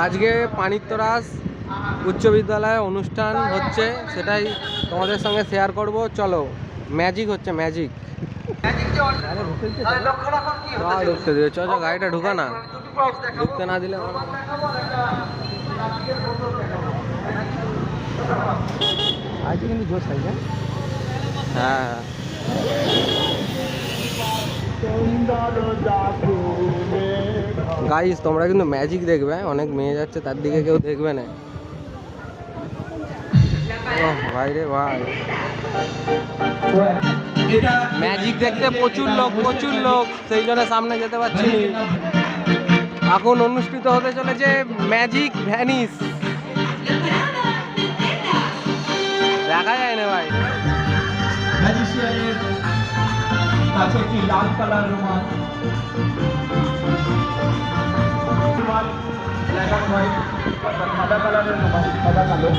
আজকে পানিত্তরাস উচ্চ বিদ্যালয়ে অনুষ্ঠান হচ্ছে, সেটাই তোমাদের সঙ্গে শেয়ার করব। চলো, ম্যাজিক হচ্ছে, ম্যাজিক। ঢুকতে দিও, চ গাড়িটা ঢুকা না, ঢুকতে না দিলে আজকে কিন্তু জোশ থাকবে। হ্যাঁ। গাইস, তোমরা কিন্তু ম্যাজিক দেখবে, অনেক মেয়ে যাচ্ছে, তার দিকে কেউ দেখবে না। ভাই রে ভাই, ম্যাজিক দেখতে প্রচুর লোক, সেই জন্য সামনে যেতে পারছি না। এখন অনুষ্ঠিত হতে চলেছে ম্যাজিক ভ্যানিস, দেখা যায় না ভাই। ম্যাজিশিয়ানের কাছে একটি লাল কালার রুমাল, ব্ল্যাক অ্যান্ড হোয়াইট, সাদা কালারের রুমাল, সাদা কালো।